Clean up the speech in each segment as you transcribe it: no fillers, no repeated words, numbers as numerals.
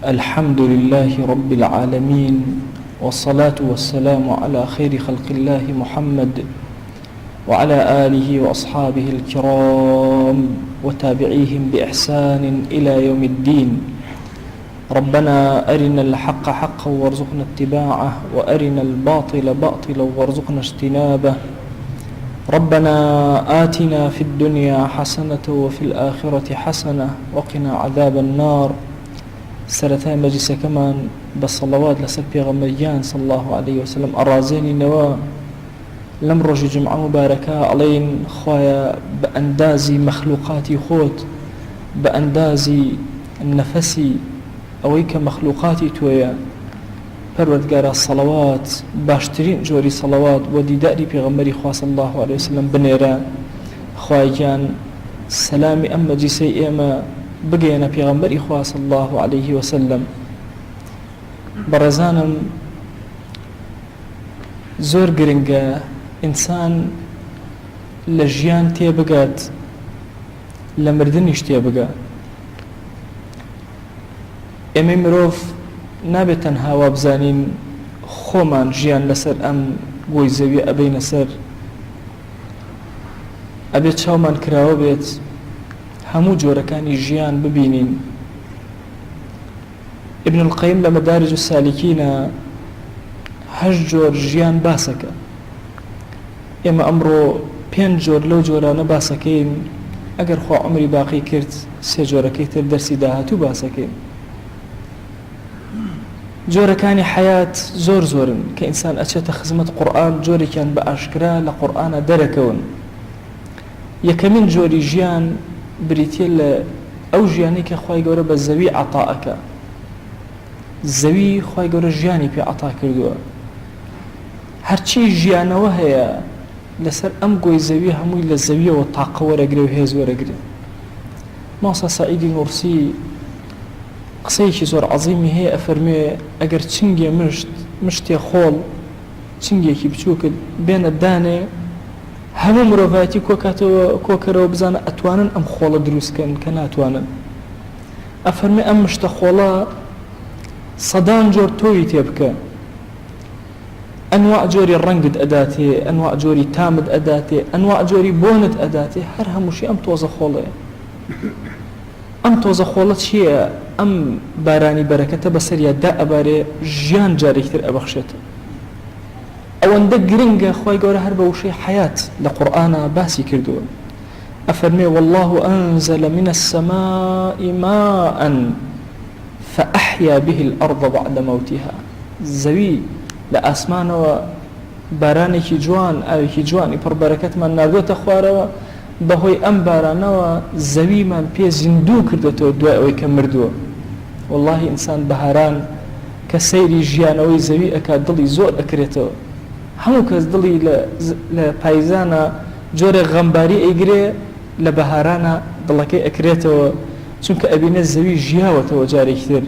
الحمد لله رب العالمين، والصلاة والسلام على خير خلق الله محمد وعلى آله وأصحابه الكرام وتابعيهم بإحسان إلى يوم الدين. ربنا أرنا الحق حقا وارزقنا اتباعه، وأرنا الباطل باطلا وارزقنا اجتنابه. ربنا آتنا في الدنيا حسنة وفي الآخرة حسنة وقنا عذاب النار. سرتای مەجلیسە کەمان بە سەڵەوات لەسەر پێغەمبەریان صلی الله عليه وسلم ئەڕازێنینەوە لەم ڕۆژی جمعە مبارەکە، ئەڵێن خوایە بە ئەندازی مەخلوقاتی خۆت، بە ئەندازی نەفەسی ئەوەی کە مەخلوقاتی تۆیە، پەروەردگارە سەڵەوات، باشترین جۆری سەڵەوات بۆ دیداری پێغەمبەری خوا صلی الله عليه وسلم بنێرە. خوایان سەلامی ئەم مەجلیسەی ئێمە بگەێنە پێغەمبەری خوا صلی الله عليه وسلم. بەڕێزانم، زۆر گرنگە ئینسان لە ژیان تێبگات، لە مردنیش تێبگات. ئێمەی مرۆڤ نابێت تەنها وا بزانین خۆمان ژیان لەسەر ئەم گۆی زەوی ئەبەینە سەر، ئەبێت چاومان کراوە بێت هەموو جۆرەکانی ژیان ببینین. ابن القیم لە مەدارج السالکینە 8 جۆر ژیان باسەکە. ئێمە ئەمڕۆ 5 جۆر لەو جۆرانە باسەکەین، ئەگەر خوا عمری باقی کرد 3 جۆرەکەی تر دەرسی داهاتوو باسەکەین. جۆرەکانی حیات زۆر زۆرن کە ئینسان ئەچێتە خزمەت قورئان، جۆرێکیان بە ئاشکرا لە قورئانە دەرەکەون. یەکەمین جۆری ژیان بریتیە لە ئەو ژیانی کە خوای گەورە بە زەوی عەتاءەکە. زەوی خوای گەورە ژیانی پێ عەتا کردووە، هەرچی ژیانەوە هەیە لەسەر ئەم گۆی زەوی هەمووی لە زەویەوە تاقە وەرەگرێ و هێز وەرەگرێ. ماسا سعیدی نورسی قسەیەکی زۆر عەزیمی هەیە، ئەفەرمێ ئەگەر چنگێ مشتێ خۆڵ، چنگێکی بچووکت بێنە دانێ، هەموو مرۆڤایەتی کۆکەرەوە بزانە ئەتوانن ئەم خۆڵە دروستکەن کە ناتوانن. ئەفەرمێ ئەم مشتە خۆڵە 100 جۆر تۆی تێ بکە، ئەنواع جۆری ڕەنگت ئەداتێ، ئەنواع جۆری تامت ئەداتێ، ئەنواع جۆری بۆنت ئەداتێ، هەر هەمووشی ئەم تۆزە خۆڵەیە. ئەم تۆزە خۆڵە چییە؟ ئەم بارانی بەرەکەتە بەسەریا دا ئەبارێ، ژیان جارێکتر ئەبەخشێتە. ئەوەندە گرنگە خوای گەورە هەر بە وشەی حیات لە قورئانە باسی کردووە. ئەفەرمێ والله أنزل من السماء ماء فأحيا به الأرض بعد موتها. زەوی لە ئاسمانەوە بارانێکی جوان، ئاوێکی جوانی پڕ بەرەکەتمان ناردووەتە خوارەوە، بەهۆی ئەم بارانەوە زەویمان پێ زیندوو کردوێتەوە دوای ئەوەی کە مردووە. والله ئینسان بەهاران کە سەیری ژیانەوەی زەوی ئەکات دڵی زۆر ئەکرێتەوە. هەموو کەس دڵی لە پایزانە جۆرە غەمباری ئەیگرێ، لە بەهارانە دڵەکەی ئەکرێتەوە، چونکە ئەبینە زەوی ژیاوەتەوە جارێکی تر.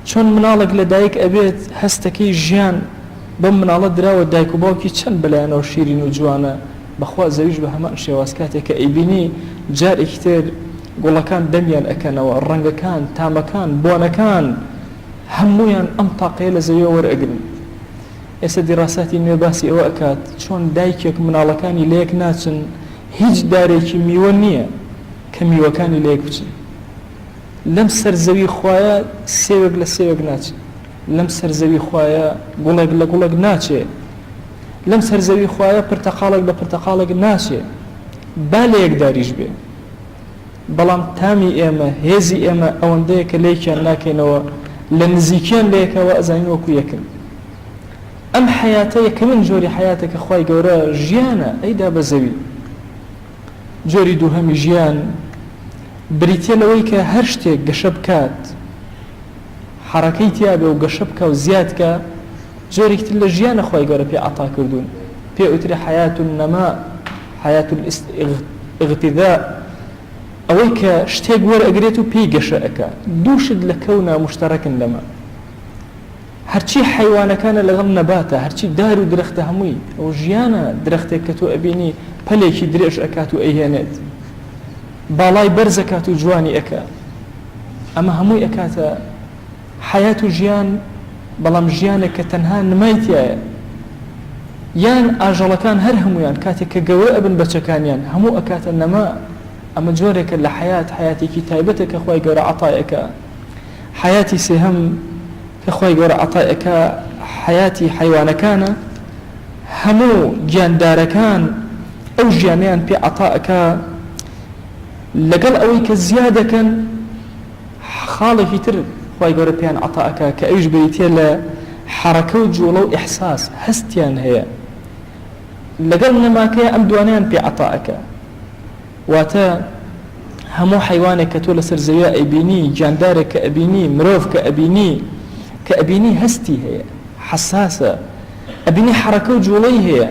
چۆن مناڵێک لە دایک ئەبێت هەستەکەی ژیان بەم مناڵە دراوە، دایک و باوکی چەند بەلایەنەوە شیرین و جوانە، بەخوا زەویش بە هەمان شێواز کاتێک کە ئەیبینی جارێکی تر گوڵەکان دەمیان ئەکەنەوە، ڕەنگەکان، تامەکان، بۆنەکان هەموویان ئەم تاقەیە لە زەویەوە وەرئەگرن. ئێستا دیڕاساتی نوێ باسی ئەوە ئەکات چۆن دایکێک مناڵەکانی لەیەک ناچن، هیچ دارێکی میوە نییە کە میوەکانی لەیەک بچن. لەم سەرزەوی خوایە سێوێک لە سێوێک ناچێت، لەم سەرزەوی خوایە گوڵێک لە گوڵێک ناچێت، لەم سەرزەوی خوایە پرتەقاڵێک لە پرتەقاڵێک ناچێت، با لە یەکداریش بێ. بەڵام تامی ئێمە، هێزی ئێمە ئەوەندەیە کە لەیەکیان ناکەینەوە، لە نزیکیان لەیەکەوە ئەزانین وەکو یەکن. ئەم حیاتە یەکەمین جۆری حیاتە کە خوای گەورە ژیانە ئەیدا بە زەوی. جۆری دووهەمی ژیان بریتیە لەوەی کە هەر شتێک گەشە بکات، حەرەکەی تیابێ و گەشە بکە و زیادکە، جۆرێکتر لە ژیانە خوای گەورە پێ عەتا کردوون، پێ ئوترێ حیات النەما، حیات الاغتذاء، ئەوەی کە شتێک وەرئەگرێت و پێی گەشە ئەکا. دووشت لە کەونا مشتەرەکن لەمە. هەرچی حیوانەکانە لەگەڵ نەباتە، هەرچی دار و درەختە هەمووی ئەو ژیانە. درەختێک کە تۆ ئەبینی پەلێکی درێژ ئەکات و ئەیهێنێت، باڵای بەرز ئەکات و جوانی ئەکا، ئەمە هەمووی ئەکاتە حياة ژیان بەڵام ژیانێک کە تەنها نمایتیایە یان ئاژەڵەکان هەر هەمویان کاتێک کە گەورە ئەبن بەچەکانیان هەموو ئەکاتە نەما ئەمە جۆرێکە لە حیاتێکی تایبەتە کە خۆی گەورە عەتایەکە حیاتی سێهەم کە خۆی گەورە عەتایەکە حیاتی حیوانەکانە هەموو گیاندارەکان ئەو ژیانیان پێ عەتایەکە لەگەڵ ئەوەی کە زیادەکەن خاڵێکی تر خۆی گەورە پێیان عەتایەکە کە ئەویش بریتێ لە حرەکە و جوڵە و ئیحساس هەستیان هەیە لەگەڵ نەماکەیە ئەم دوانیان پێ عەتایەکە واتە هەموو حیوانێک کە تۆ لەسەر زەویە ئەیبینی گیاندارێک کە ئەبینی مرۆڤ کە ئەبینی هەستی هەیە حساسە ئەبینی حرەکە و جوڵەی هەیە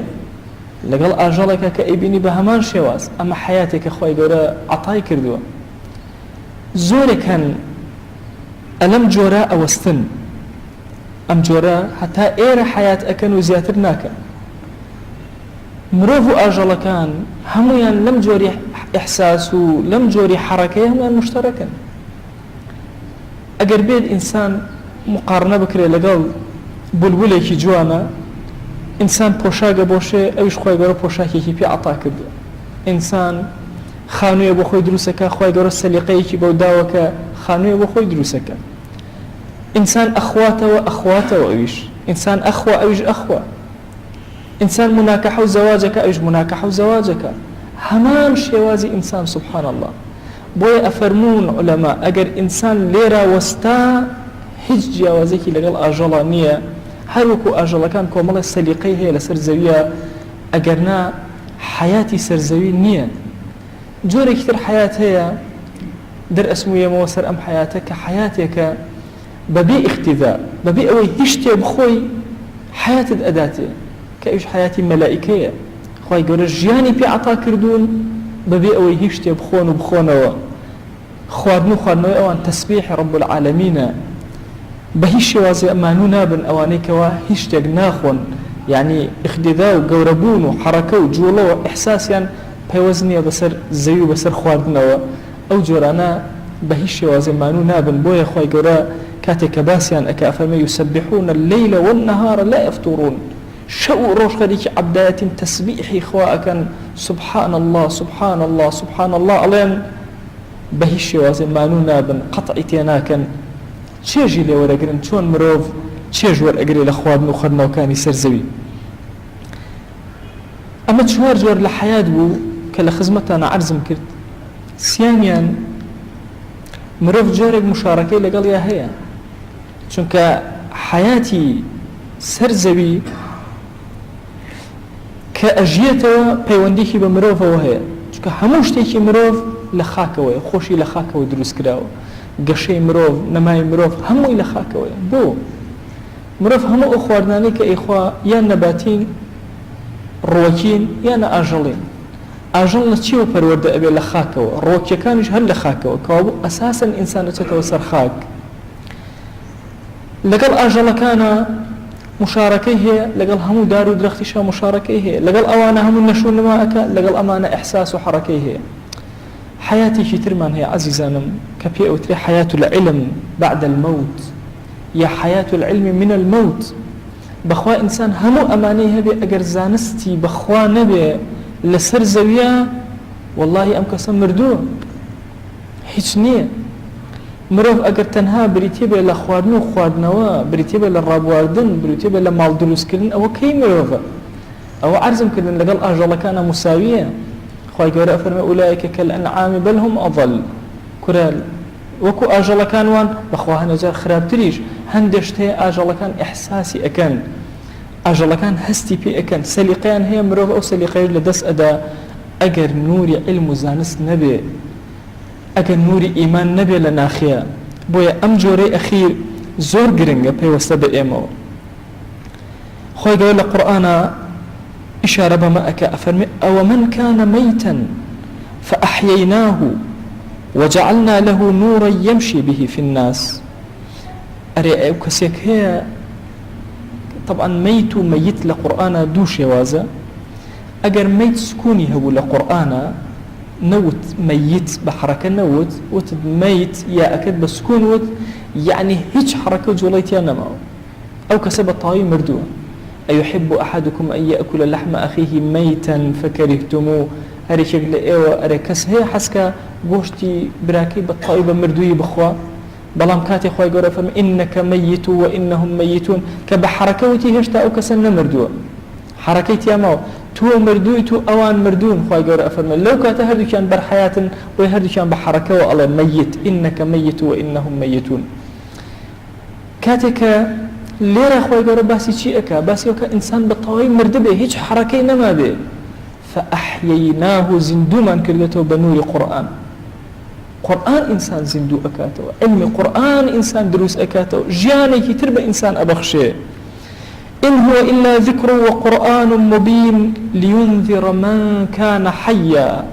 لەگەڵ ئاژەڵێکە کە ئەیبینی بە هەمان شێواز ئەمە حیاتێکە خۆی گەورە عەتای کردووە زۆرێک هەن ئەلەم جۆرە ئەوەستن ئەم جۆرە هەتا ئێرە حیات ئەکەن و زیاتر ناکەن مرۆڤ و ئاژەڵەکان هەمویان لەم جۆری ئیحساس و لەم جۆری حرەکەی هەمویان مشتەرەکن ئەگەر بێت ئینسان مقارنە بکرێت لەگەڵ بولبولێکی جوانە ئینسان پۆشاگە بۆشێ ئەویش خۆی گەورە پۆشاکێکی پێ عەتا کردو ئینسان خانوویە بۆ خۆی دروستەکە خۆی گەورە سەلیقەیەکی بەو داوەکە خانوویە بۆ خۆی دروستەکە ئینسان ئەخواتەوە ئەویش ئینسان ئەخوا ئەویش ئەخوا ئینسان مناکەحە و زەواجەکە ئەویش مناکەحە و زەواجەکە هەمان شێوازی ئینسان سبحان الله بۆیە ئەفەرمون عولەما ئەگەر ئینسان لێرە وەستا هیچ جیاوازێکی لەگەڵ ئاژەڵە نییە هەروەکو ئاژەڵەکان کۆمەڵە سەلیقەی هەیە لەسەر زەویە ئەگەرنا حیاتی سەرزەوی نییە جۆرێکی تر حیات هەیە دەرئەسموویەمەوە سەر ئەم حیاتە کە حیاتێکە بەبێ اختیدا بەبێ ئەوەی هیچ شتێ بخۆی حیاتت ئەداتێ کە ئەوش حیاتی مەلائیکەیە خۆی گەورە ژیانی پێ عەتا کردوون بەبێ ئەوەی هیچ شتێ بخۆن و بخۆنەوە خواردنەوەی ئەوان تەسبیحی رب العالەمینە بە هیچ شێوازێ ئەمانوو نابن ئەوانەی کەوا هیچ شتێک ناخۆن یعنی اختیدا و گەورەبوون و حرەکە و جوڵە و ئیحساسیان پەیوەست نییە بەسەر زەوی و بەسەر خواردنەوە ئەو جۆرانە بە هیچ شێوازێ مانوو نابن بۆیە خۆی گەورە کاتێک کە باسییان ئەکە ئەفەرمێ یوسەبحون اللەیل والنەهار لا یەفتوڕون شەو و ڕۆژ خەریکی عەبدایەتین تەسبیحی خوا ئەکەن سبحان الله سبحان الله سبحان الله ئەڵێن بە هیچ شێوازێ مانوو نابن قەتعی تێ ناکەن چێژی لێ وەرەگرن چۆن مرۆڤ چێژ وەرئەگرێ لە خواردن و خەرنەوەکانی سەرزەوی ئەمە چوار جۆر لە حیات بوو کە لە خزمەتانە عەرزم کرد سیامیان مرۆڤ جۆرێک مشارەکەی لەگەڵیا هەیە چونکە حیاتی سەرزەوی کە ئەژیێتەوە پەیوەندێکی بە مرۆڤەوە هەیە چونکە هەموو شتێکی مرۆڤ لە خاکەوەیە خۆشی لە خاکەوە دروست کراوە گەشەی مرۆڤ نەمای مرۆڤ هەمووی لە خاکەوەیە بۆ مرۆڤ هەموو ئەو خواردنانەی کە ئەیخوا یان نەباتین ڕۆکین یان ئاژەڵین ئاژەڵ لە چیوە پەروەردە ئەبێ لە خاکەوە ڕۆکیەکانیش هەر لە خاکەوە کەوابوو ئەساسەن ئینسان دەچێتەوە سەر خاک لەگەڵ ئاژەڵەکانە مشارەکەی هەیە لەگەڵ هەموو دار و درەختیشە مشارەکەی هەیە لەگەڵ ئەوانە هەموو نەشو نماکە لەگەڵ ئەمانە ئیحساس و حرەکەی هەیە حياتي ترمان هي عزيزانم كبي أوتري حياة العلم بعد الموت يا حياة العلم من الموت بخوا إنسان همو أماني هبي أجر زانستي بخوا نبي لسر زويا والله أم كسم مردو هيش نية مروف أجر تنها بريتيبه لخوارنو خواردنوا بريتيبه للرابواردن بريتيبه لمال دروس كردن أو كي مروفه أو عرزم كردن لقال أجل كان مساوية خواهي قوله أفرمي أولئك كالأنعام بل هم أضل كرال وكو أجل كان وان بخواه نجار خراب تريش هندشته أجل كان إحساسي أكن أجل كان هستي بي أكن سليقيان هي مروف أو سليقيان لدس أدا أجر نوري علم زانس نبي أجر نوري إيمان نبي لناخيا بويا أم جوري أخير زور قرنجة بي وستبع إيمو خواهي قوله القرآن إشارة بما أكا أفرمي أو من كان ميتا فأحييناه وجعلنا له نورا يمشي به في الناس أري كسيك هي طبعا ميت وميت لقرآن دوش يوازا أجر ميت سكوني هو لقرآن نوت ميت بحركة نوت وت ميت يا أكد بسكون وت يعني هيج حركة جوليتيا نما أو كسب الطاوي مردوه أيحب أحدكم أن يأكل لحم أخيه ميتا فكرهتموه هري شكل إيوة أريكس هي حسكا بوشتي براكي بالطاوي بمردوي بخوا بلام كاتي خوي قرأ فرم إنك ميت وإنهم ميتون كبحركوتي هشتا أو كسن مردوه حركيتي أماو تو مردوي تو أوان مردون خوي قرأ فرم لو كات هردو كان برحياة ويهردو كان بحركة والله ميت إنك ميت وإنهم ميتون كاتك ليرة خوي قرأ باسي شيء أكا باسي وكا إنسان بالطوي مردبه هيج حركي نما به فأحييناه زندوما كريته بنور قرآن قرآن إنسان زندو أكاتو علم قرآن إنسان دروس أكاتو جياني كتربة إنسان أبخشي إن هو إلا ذكر وقرآن مبين لينذر من كان حيا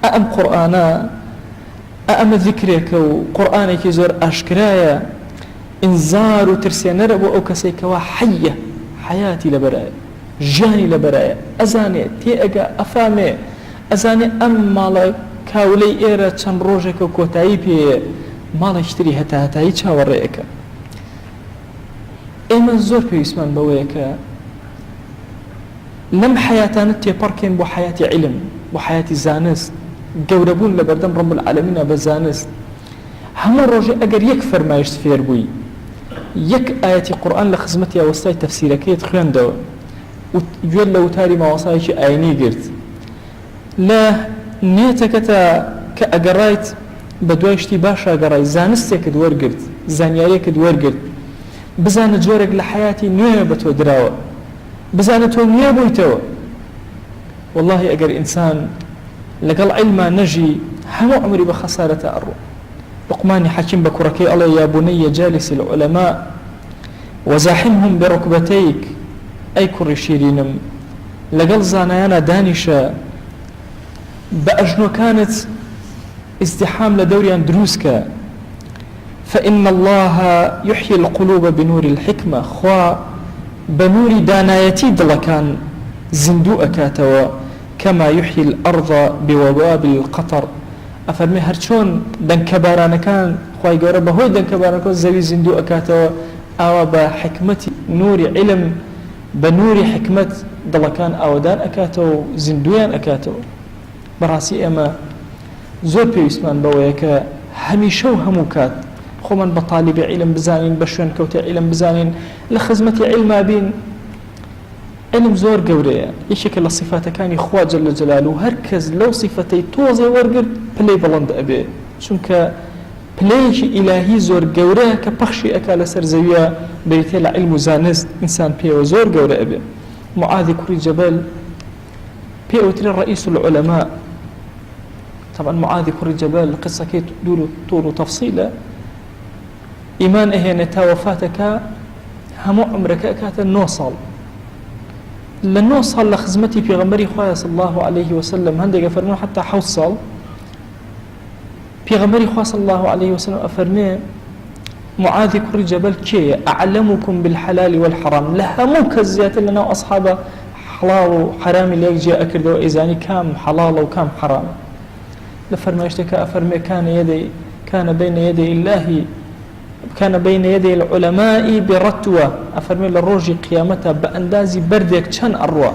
أأم قرآنا أأم ذكرك وقرآنك زور أشكرايا إنذار ترسينا ربو أو كسيك وحية حياتي لبرايا جاني لبرايا أزاني تيأقا أفامي أزاني أم مالا كاولي إيرا چن روجك وكوتاي بي مالا اشتري هتاي چاور رأيك ئێمە زۆر پێویستمان بەوەیە کە لەم حیاتانە تێپەڕکەین بۆ حیاتی علم بۆ حیاتی زانست گەورەبوون لە بەردەم ڕەب العالەمینە بە زانست هەموو ڕۆژێ ئەگەر یەک فەرمایش فێر بووی یەک ئایەتی قورئان لە خزمەتی ئەوەستای تەفسیرەکەیت خوێندەوە و گوێت لە وتاری ماوەسایەکی ئاینی گرت لە نێتەکەتە کە ئەگەڕایت بە دوای شتی باش ئەگەڕای زانستێکت وەرگرت زانیاریەکت وەرگرت بزانە جۆرێک لە حیاتی نوێ بە تۆ دراوە بزانە تۆ نوێ بوویتەوە والله ئەگەر ئینسان لەگەڵ عیلما نەژی هەموو عمری بە خەسارەتە ئەڕوو لقمانی حەکیم بە کوڕەکەی ئەڵێ یا بونەیە جالس العلماء وزاحمهم بركبتيك ئەی کوڕی شیرینم لەگەڵ زانایانە دانیشە بە ئەژنۆکانت ازدحام لە دەوریان دروستکە فإن الله يحيي القلوب بنور الحكمة خوا بنور دانايتي دلكان زندو أكاتوا كما يحيي الأرض بوباب القطر أفرمي هرچون دن كباران كان خواهي قربه هو دن كباران كان زوي زندو أكاتوا أو بحكمة نور علم بنور حكمة دلكان أو دان أكاتوا زندويان أكاتوا براسي أما زور بيسمان بويك هميشو هموكات خۆمان بە طالبی علم بزانین بە شوێن کەوتە علم بزانین لە خزمەتی علما بین علم زۆر گەورەیە یەکێکە لە صفاتەکانی خوا جەل جەلالوه هەر کەس لەو صفەتەی تۆزێ وەرگرت پلەی بەڵەند ئەبێ چونکە پلەیەکی ئیلاهی زۆر گەورەیە کە پەخشی ئەکا لەسەر زەویە بریتێ لە علم و زانست ئینسان پێوە زۆر گەورە ئەبێ معاذی کوڕی جەبەل پێوترێ ڕئیس العلماء طبعا معاذی کوڕی جەبەل قسەکەی دوور و طول و تەفسیلە إيمان إهنا توفاتك همو عمرك أكاتا نوصل لنوصل لخزمتي في غمري خويا صلى الله عليه وسلم هندق أفرمي حتى حوصل في غمري خويا صلى الله عليه وسلم أفرمي معاذ كر جبل كي أعلمكم بالحلال والحرام لهمو كزيات لنا أصحاب حلال وحرام اللي يجي أكرد وإذاني كام حلال وكام حرام لفرمي اشتكى أفرمي كان بين يدي الله كان بين يدي العلماء برتوة أفرمي للروج قيامتها بأندازي بردك كان أروى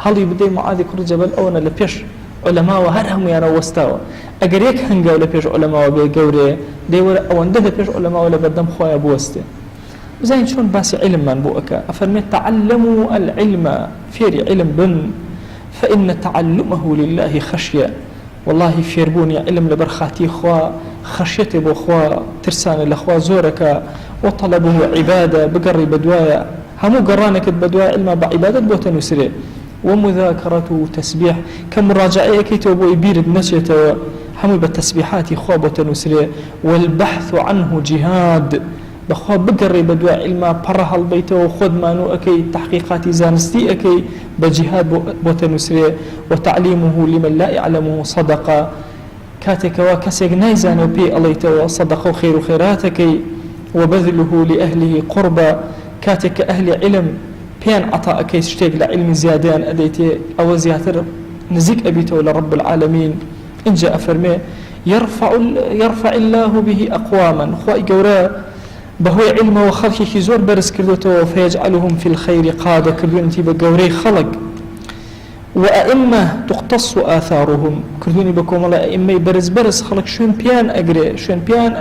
هل يبدي معاذ كر جبل أونا لبيش علماء وهرهم يانا وستاوى أقريك هنگا لبيش علماء وبيقوري ديور أوانده لبيش علماء ولا بدم خوايا بوسته زين شون باسي علم من بوأكا أفرمي تعلموا العلم فيري علم بن فإن تعلمه لله خشية والله فيربوني علم لبرخاتي خوا خشيتي بخوا ترسان لخوا زورك وطلبه عبادة بقري بدوايا همو قرانك بدوايا علما بعبادة بوتا نسري ومذاكرته تسبيح كمراجعية كي توبو يبيرد نسيته همو بالتسبيحات خوا بوتا نسري والبحث عنه جهاد بخوا بقري بدوايا علما برها البيت وخذ مانو أكي تحقيقاتي زانستي أكي بجهاد بوتا نسري وتعليمه لمن لا يعلمه صدقة كاتك وكسك نايزان وبي أليته صدقه خير خيراتك وبذله لأهله قربا كاتك أهل علم بيان عطاءك يشتاق لعلم زيادان أديتي أو زياتر نزيك أبيته لرب العالمين إن جاء فرمي يرفع الله به أقواما خواهي قوراء بەهۆی علمەوە خەڵکێکی زۆر بەرز کردوێتەوە فيجعلهم في الخير قادة کردوێنی بە گەورەی خەڵک وأئمة تقتص آثارهم كردوني بكم الله أئمة برز خلق شون بيان أجري شون بيان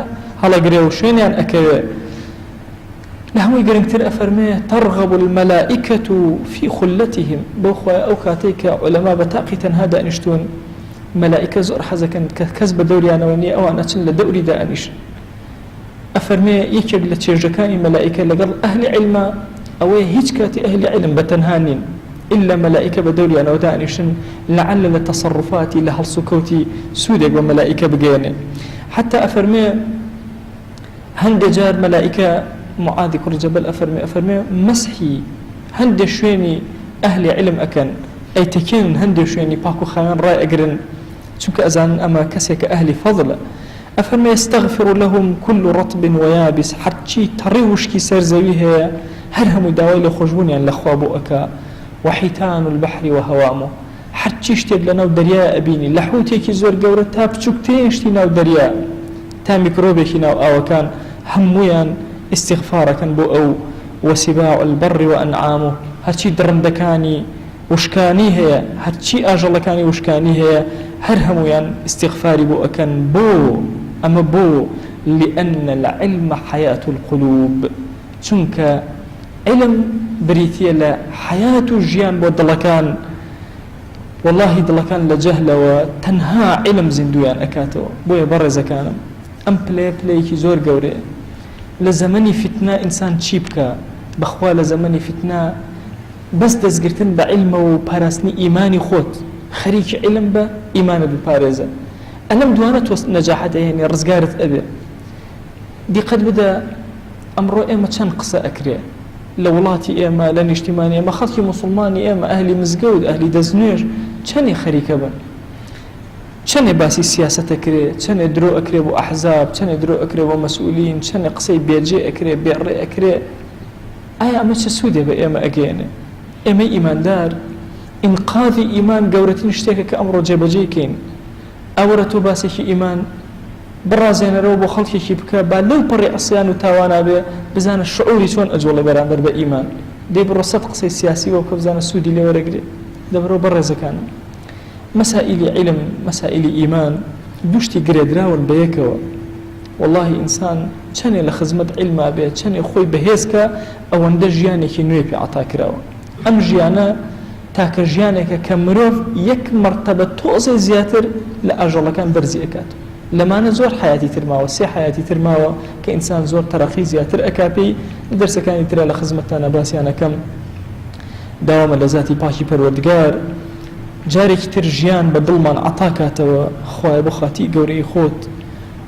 هلا أجري وشون يعني أكري لهم يقرن كتير أفرميه ترغب الملائكة في خلتهم بوخوا أو كاتيك علماء بتاقي هذا أنشتون ملائكة زور حزة كان كسب دوري أنا وني أو أنا تشن لدوري دا أنش أفرميه يكر لتشجكاني ملائكة لقل أهل علم أو هيج كاتي أهل علم بتنهانين إلا ملائكة بدوري أنا ودانشن لعل التصرفات لهل سكوتي سودك وملائكة بجاني حتى أفرمي هند جار ملائكة معاذ كر جبل أفرمي مسحي هند شويني أهل علم أكن أي تكين هند شويني باكو خيان رأي أجرن شوك أزان أما كسك أهل فضل أفرمي يستغفر لهم كل رطب ويابس حتى تريوش كي سرزويها هرهم داويل خجبوني عن الأخواب أكا وحيتان البحر وهوامه حتى يشتد لنا درياء أبيني لحوتيكي زور قورة تاب شكتين اشتينا درياء تا ميكروبيكي ناو أو كان همويا استغفارا كان بو أو وسباع البر وأنعامه هرشي درندكاني وشكاني هي هرشي آجلكاني وشكاني هي هر همويا استغفاري بو أكن بو أما بو لأن العلم حياة القلوب چونك علم بريتيا لحياة الجيان بو دلكان والله دلكان لجهل وتنهى علم زندويان أكاتو بويا برز كان أم بلاي كي زور قوري لزمني فتنة إنسان تشيبكا بخوا لزمني فتنة بس دزقرتن بعلم وبارسني إيماني خوت خريك علم با إيمان بالبارزة ألم دوانت نجاحته يعني رزقارت أبي دي قد بدأ أمرو إما كان قصة أكريه لولاتي إما لن اجتماعي إما خلقي مسلماني إما أهلي مزقود أهلي دزنير كاني خريكة بن كاني باسي سياسة أكري كاني درو أكري بو أحزاب كاني درو أكري بو مسؤولين كاني قصي بيجي أكري بيعري أكري أي أما تسودي بإما أجيني إما إيمان دار إنقاذ إيمان قورتين اشتاكا كأمرو جيبجيكين أورتو باسي إيمان برازين رو خلقي كيبكا بالو بري عصيان وتاوانا بزان الشعوري شون أجول براندر بإيمان دي برو صدق سي سياسي وكبزان السودي اللي ورقري ده برو برز كان مسائل علم مسائل إيمان دوشتي قريدراون بيكوا والله إنسان كان لخزمة علم أبي كان خوي بهيسكا أو اندى جياني كي نوي بعطاك راون أم جيانا تاك جيانك كمروف يك مرتبة توزي زياتر لأجل كان برزي أكاتو لما أنا زور حياتي ترماوة سي حياتي ترماوة كإنسان زور ترقي زياتر أكابي درس كان يترى لخزمتنا باسي أنا كم داوم لذاتي باكي پروردگار جاري كتر جيان بدلمان عطاكاتو خواه بخاتي قوري خوت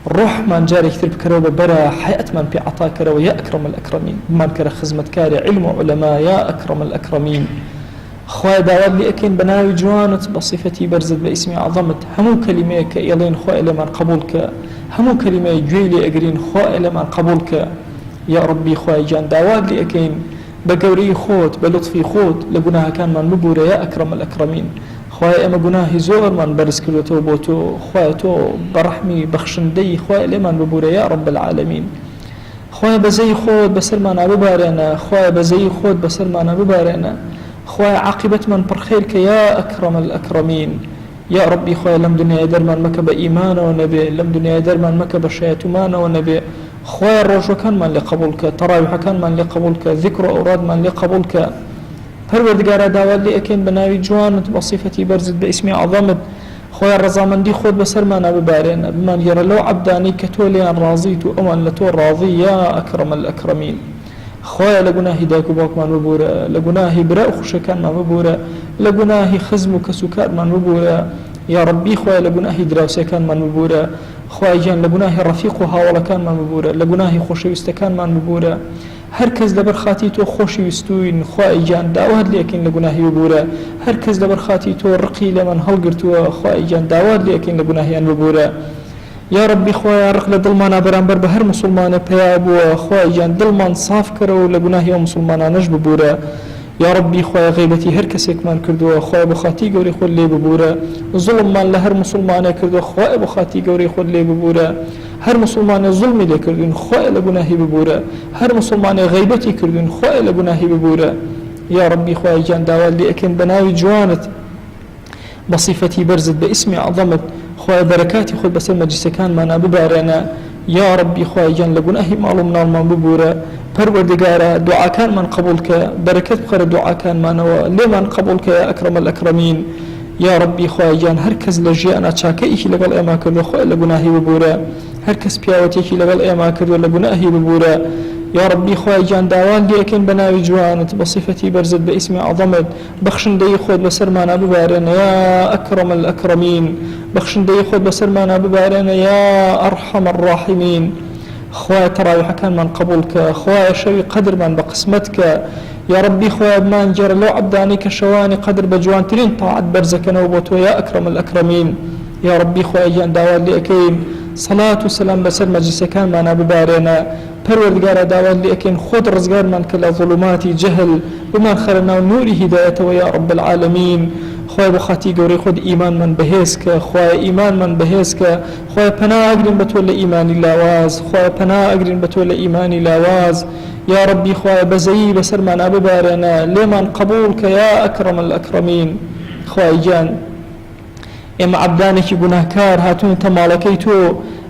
روح من جاري كتر بكرو ببرا حياة من بي عطاكرو يا أكرم الأكرمين من كره خزمتكاري علم وعلماء يا أكرم الأكرمين خواه داود لي أكين بناوي جوانت بصفتي برزت باسمي عظمت همو كلمة كإيلين خواه لمن قبولك همو كلمة جويلي أقرين خواه لمن قبولك يا ربي خواه جان داود لي أكين بقوري خوت بلطفي خوت لقناها كان من مبورة يا أكرم الأكرمين خواه أما قناه زور من برز كلوتو بوتو خواه تو برحمي بخشندي خواه لمن مبورة يا رب العالمين خواه بزي خوت بسلمان ببارنا خواه بزي خوت بسلمان ببارنا خواه عاقبة من برخيرك يا أكرم الأكرمين يا ربي خواه لم دنيا درمان مك بإيمان ونبي لم دنيا درمان مك بشياتمان ونبي خواه الرجو كان من لقبولك تراويح كان من لقبولك ذكر أوراد من لقبولك پروردگار داود لي أكين بناوي جوانت بصفتي برزت باسمي عظمت خواه الرزامندي خود بسرمانا ببارين بمن يرى لو عبداني كتوليان راضيت أمان لتو راضي يا أكرم الأكرمين خواه لقناهي داكو باك من مبورة لقناهي براء خشكان من مبورة لقناهي خزم كسكار من مبورة يا ربي خواه لقناهي دراوسي كان من مبورة خواه جان لقناهي رفيق وهاولا كان من مبورة لقناهي خوشويستكان من مبورة هركز لبرخاتي تو خوشي وستوين خواه جان داواد ليكين لقناهي ببورة هركز لبرخاتي تو رقي لمن هلقرتوا خواه جان داواد ليكين لقناهي ببورة يا ربي خواه رق لدلمانا برانبر بهر مسلمان بيابوا خواه جان دلمان صاف كرو لقناهي ومسلمانا نجب ببورة يا ربي خواه غيبتي هر كسيك من كردوا خواه بخاتي قوري خود لي ببورة ظلم من لهر مسلمان كردوا خواه بخاتي قوري خود لي ببورة هەر مسلمانێ زوڵمی لێ کردوین خۆی لە گوناهی ببورە هەر مسلمانێ غەیبەتی کردوین خۆی لە گوناهی ببورە یا ربی خوای گیان داوا لێ ئەکەین بە ناوی جوانت بصفەتی بەرزت بە ئیسمی عەظەمت خوای بەرەکاتی خۆت بەسەر مەجلیسەکانمانە ببارێنە یا ربی خوای گیان لە گوناهی ماڵ و مناڵمان ببورە پەروەردگارە دوعاکانمان قبول کە بەرەکەت بخەرە دوعاکانمانەوە لێمان قبول کە یا ئەکرەم الئەکرەمین یا ربی خوای گیان هەر کەس لە ژیانە چاکەیەکی لەگەڵ ئێمە کردو خۆی لە گوناهی ببورە هەر کەس پیاوەتێکی لەگەڵ ئێمە کردو لە گوناهی ببورە یا ربی خوای گیان داوان لێکن بە ناوی جوانت بە صفەتی بەرزت بە ئیسمی عەظەمت بەخشندەی خۆت بەسەرمانە ببارێنە یا ئەکرەم الئەکرەمین بەخشندەی خۆت بەسەرمانە ببارێنە یا ئەرحەم الراحیمین خوای تەراویحەکانمان قبول کە خوای شەوی قەدرمان بە قسمەت کە یا ربی خوای بمان گێڕە لەو عەبدانەی کە شەوانی قەدر بە جوانترین تاعەت بەرزەکەنەوە بۆ تۆ یا ئەکرەم الئەکرەمین یا ربی خوای گیان داوان لێ ئەکەین صلاة و سلام بەسەر مەجلیسەکانمانە ببارێنە پەروەردگارە داوان لێ ئەکەین خۆت ڕزگارمان کە لە ظولوماتی جەهل بمان خەرە ناو نوری هیدایەتەوە یا رب العالمین خوای بۆ خاتی گەورەی خۆت ئیمانمان بەهێز کە خوای ئیمانمان بەهێز کە خوای پەنا ئەگرین بە تۆ لە ئیمانی لاواز خوای پەنا ئەگرین بە تۆ لە ئیمانی لاواز یا ربی خوای بەزەیی بەسەرمانە ببارێنە لێمان قبول کە یا ئەکرەم الئەکرەمین خوای گیان ئێمە عەبدانێکی گوناهکار هاتوون تەماڵەکەی تۆ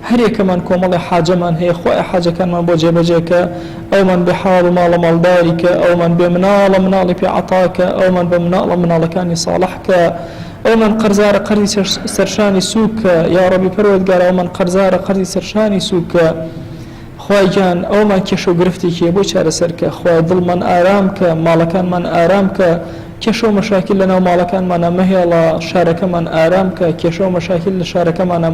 هەرێکەمان کۆمەڵی حاجەمان هەیە خۆی حاجەکانمان بۆ جێبەجێکە ئەومان بێ حاڵ و ماڵە ماڵداریکە ئەومان بێ مناڵە مناڵی پێعەتاکە ئەومان بە مناڵە مناڵەکانی ساڵحکە ئەومان قەرزارە قەرزی سەرشانی سووکە یا ڕەبی پەروەردگارە ئەومان قەرزارە قەرزی سەرشانی سووکە خوای گیان ئەومان کێشە و گرفتێکیە بۆ چارەسەرکە خوای دڵمان ئارام کە ماڵەکانمان ئارام کە کێشە و مەشاکل لەناو ماڵەکانمانە مەهێڵە شارەکەمان ئارام کە کێشە و مەشاکل لە شارەکەمانە